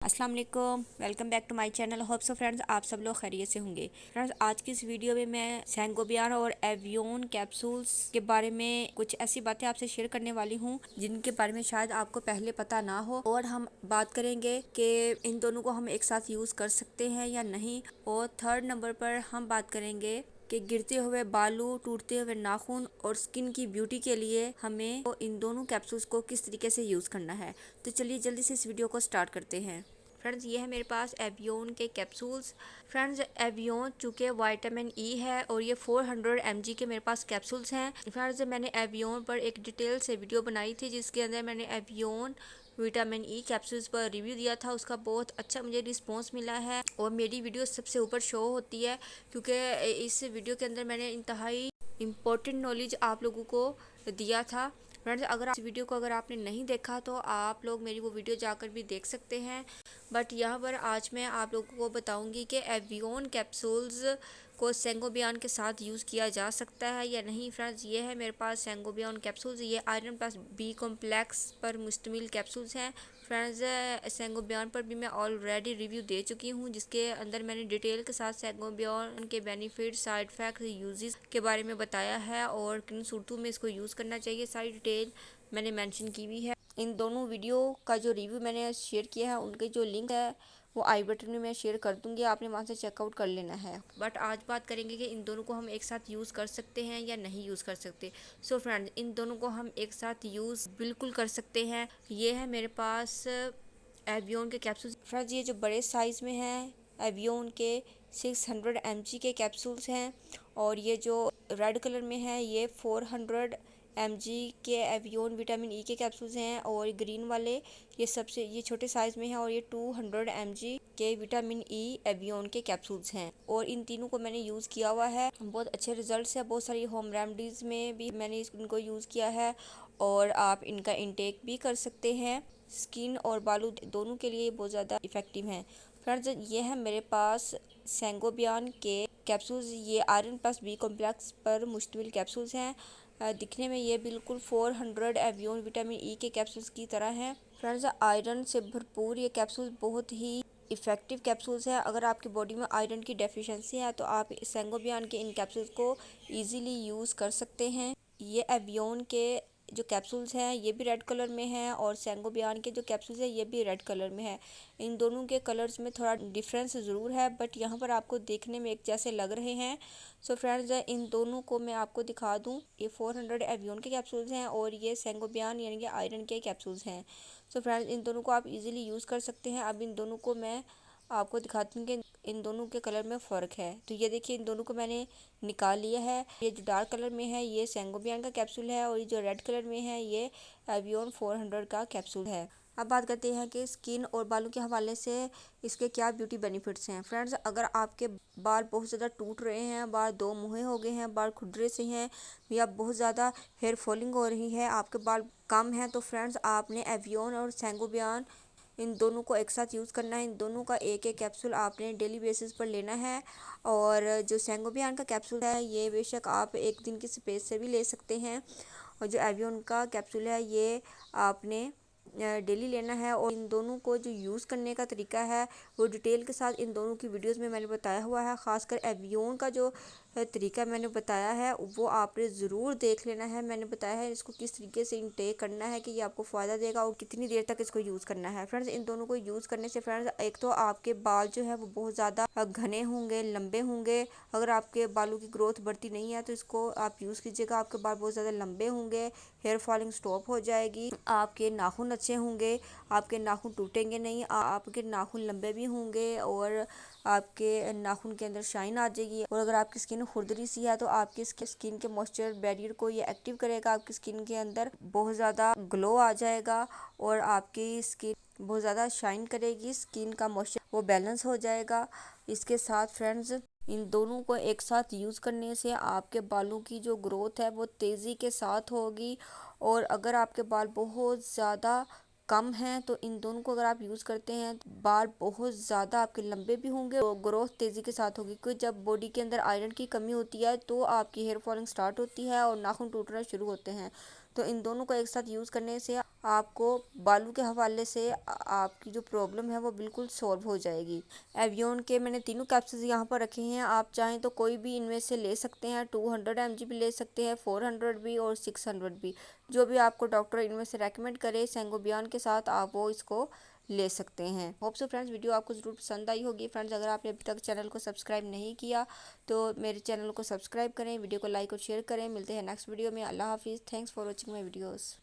अस्सलाम वालेकुम, welcome back to my channel. Hope so friends आप सब लोग खैरियत से होंगे। फ्रेंड्स आज की इस वीडियो में मैं सैंगोबियन और एवियन कैप्सूल्स के बारे में कुछ ऐसी बातें आपसे शेयर करने वाली हूँ जिनके बारे में शायद आपको पहले पता ना हो, और हम बात करेंगे कि इन दोनों को हम एक साथ यूज़ कर सकते हैं या नहीं। और थर्ड नंबर पर हम बात करेंगे कि गिरते हुए बालों, टूटते हुए नाखून और स्किन की ब्यूटी के लिए हमें तो इन दोनों कैप्सूल्स को किस तरीके से यूज़ करना है। तो चलिए जल्दी से इस वीडियो को स्टार्ट करते हैं। फ्रेंड्स ये है मेरे पास एवियन के कैप्सूल्स। फ्रेंड्स एवियन चूँकि विटामिन ई है और ये 400 mg के मेरे पास कैप्सूल्स हैं। फ्रेंड्स मैंने एवियन पर एक डिटेल से वीडियो बनाई थी जिसके अंदर मैंने एवियन विटामिन ई कैप्सूल्स पर रिव्यू दिया था। उसका बहुत अच्छा मुझे रिस्पांस मिला है और मेरी वीडियो सबसे ऊपर शो होती है क्योंकि इस वीडियो के अंदर मैंने इंतहाई इम्पोर्टेंट नॉलेज आप लोगों को दिया था। फ्रेंड्स अगर इस वीडियो को अगर आपने नहीं देखा तो आप लोग मेरी वो वीडियो जाकर भी देख सकते हैं। बट यहाँ पर आज मैं आप लोगों को बताऊंगी कि एवियन कैप्सूल्स को सैंगोबियन के साथ यूज़ किया जा सकता है या नहीं। फ्रेंड्स ये है मेरे पास सैंगोबियन कैप्सूल्स। ये आयरन प्लस बी कॉम्प्लेक्स पर मुश्तमिल कैप्सूल्स हैं। फ्रेंड्स सैंगोबियन पर भी मैं ऑलरेडी रिव्यू दे चुकी हूँ जिसके अंदर मैंने डिटेल के साथ सैंगोबियन के बेनिफिट, साइड इफ़ेक्ट, यूजेस के बारे में बताया है और किन सूरतों में इसको यूज़ करना चाहिए सारी डिटेल मैंने मेंशन की हुई है। इन दोनों वीडियो का जो रिव्यू मैंने शेयर किया है उनके जो लिंक है वो आई बटन में मैं शेयर कर दूंगी, आपने वहाँ से चेकआउट कर लेना है। बट आज बात करेंगे कि इन दोनों को हम एक साथ यूज़ कर सकते हैं या नहीं यूज़ कर सकते। सो फ्रेंड्स इन दोनों को हम एक साथ यूज़ बिल्कुल कर सकते हैं। ये है मेरे पास एवियन के कैप्सूल्स। फ्रेंड्स ये जो बड़े साइज़ में है एवियन के 600 mg के कैप्सूल्स हैं और ये जो रेड कलर में है ये 400 mg के एवियन विटामिन ई के कैप्सूल्स हैं और ग्रीन वाले ये छोटे साइज में है और ये 200 mg के विटामिन ई एवियन के कैप्सूल्स हैं और इन तीनों को मैंने यूज़ किया हुआ है। बहुत अच्छे रिजल्ट्स है। बहुत सारी होम रेमेडीज़ में भी मैंने इनको यूज़ किया है और आप इनका इंटेक भी कर सकते हैं। स्किन और बालों दोनों के लिए बहुत ज़्यादा इफ़ेक्टिव हैं। फ्रेंड्स ये है मेरे पास सैंगोबियन के कैप्सूल्स। ये आयरन प्लस बी कॉम्प्लेक्स पर मुश्तमिल कैप्सूल्स हैं। दिखने में ये बिल्कुल 400 एवियन विटामिन ई के कैप्सूल्स की तरह हैं। फ्रेंड्स आयरन से भरपूर ये कैप्सूल्स बहुत ही इफ़ेक्टिव कैप्सूल्स हैं। अगर आपकी बॉडी में आयरन की डेफिशिएंसी है तो आप सैंगोबियन के इन कैप्सूल्स को ईज़िली यूज़ कर सकते हैं। ये एवियन के जो कैप्सूल्स हैं ये भी रेड कलर में हैं और सैंगोबियन के जो कैप्सूल्स हैं ये भी रेड कलर में है। इन दोनों के कलर्स में थोड़ा डिफरेंस ज़रूर है बट यहाँ पर आपको देखने में एक जैसे लग रहे हैं। सो फ्रेंड्स इन दोनों को मैं आपको दिखा दूँ। ये 400 एवियन के कैप्सूल्स हैं और ये सैंगोबियन यानी कि आयरन के कैप्सूल्स हैं। सो फ्रेंड्स इन दोनों को आप इजीली यूज़ कर सकते हैं। अब इन दोनों को मैं आपको दिखाती हूँ कि इन दोनों के कलर में फ़र्क है। तो ये देखिए इन दोनों को मैंने निकाल लिया है। ये जो डार्क कलर में है ये सैंगोबियन का कैप्सूल है और ये जो रेड कलर में है ये एवियन 400 का कैप्सूल है। अब बात करते हैं कि स्किन और बालों के हवाले से इसके क्या ब्यूटी बेनिफिट्स हैं। फ्रेंड्स अगर आपके बाल बहुत ज़्यादा टूट रहे हैं, बाल दो मुँहे हो गए हैं, बाल खुरदरे से हैं या बहुत ज़्यादा हेयर फॉलिंग हो रही है, आपके बाल कम हैं, तो फ्रेंड्स आपने एवियन और सैंगोबियन इन दोनों को एक साथ यूज़ करना है। इन दोनों का एक एक कैप्सूल आपने डेली बेसिस पर लेना है। और जो सैंगोबियन का कैप्सूल है ये बेशक आप एक दिन की स्पेस से भी ले सकते हैं और जो एवियन का कैप्सूल है ये आपने डेली लेना है। और इन दोनों को जो यूज़ करने का तरीका है वो डिटेल के साथ इन दोनों की वीडियोस में मैंने बताया हुआ है। ख़ासकर एवियन का जो तरीका मैंने बताया है वो आपने ज़रूर देख लेना है। मैंने बताया है इसको किस तरीके से इनटेक करना है कि ये आपको फ़ायदा देगा और कितनी देर तक इसको यूज़ करना है। फ्रेंड्स इन दोनों को यूज़ करने से फ्रेंड्स एक तो आपके बाल जो है वो बहुत ज़्यादा घने होंगे, लंबे होंगे। अगर आपके बालों की ग्रोथ बढ़ती नहीं है तो इसको आप यूज़ कीजिएगा। आपके बाल बहुत ज़्यादा लंबे होंगे, हेयर फॉलिंग स्टॉप हो जाएगी, आपके नाखून अच्छे होंगे, आपके नाखून टूटेंगे नहीं, आपके नाखून लंबे भी होंगे और आपके नाखून के अंदर शाइन आ जाएगी। और अगर आपकी स्किन खुरदरी सी है तो आपकी स्किन के मॉइस्चर बैरियर को ये एक्टिव करेगा, आपकी स्किन के अंदर बहुत ज़्यादा ग्लो आ जाएगा और आपकी स्किन बहुत ज़्यादा शाइन करेगी, स्किन का मॉइस्चर वो बैलेंस हो जाएगा। इसके साथ फ्रेंड्स इन दोनों को एक साथ यूज़ करने से आपके बालों की जो ग्रोथ है वो तेज़ी के साथ होगी। और अगर आपके बाल बहुत ज़्यादा कम हैं तो इन दोनों को अगर आप यूज़ करते हैं तो बाल बहुत ज़्यादा आपके लंबे भी होंगे और ग्रोथ तेज़ी के साथ होगी। क्योंकि जब बॉडी के अंदर आयरन की कमी होती है तो आपकी हेयर फॉलिंग स्टार्ट होती है और नाखून टूटना शुरू होते हैं। तो इन दोनों को एक साथ यूज़ करने से आपको बालों के हवाले से आपकी जो प्रॉब्लम है वो बिल्कुल सॉल्व हो जाएगी। एवियन के मैंने तीनों कैप्सूल्स यहाँ पर रखे हैं, आप चाहें तो कोई भी इनमें से ले सकते हैं। 200 mg भी ले सकते हैं, 400 भी और 600 भी, जो भी आपको डॉक्टर इनमें से रेकमेंड करे सेंगोबियन के साथ आप वो इसको ले सकते हैं। होप सो फ्रेंड्स वीडियो आपको ज़रूर पसंद आई होगी। फ्रेंड्स अगर आपने अभी तक चैनल को सब्सक्राइब नहीं किया तो मेरे चैनल को सब्सक्राइब करें, वीडियो को लाइक और शेयर करें। मिलते हैं नेक्स्ट वीडियो में। अल्लाह हाफिज़। Thanks for watching my videos.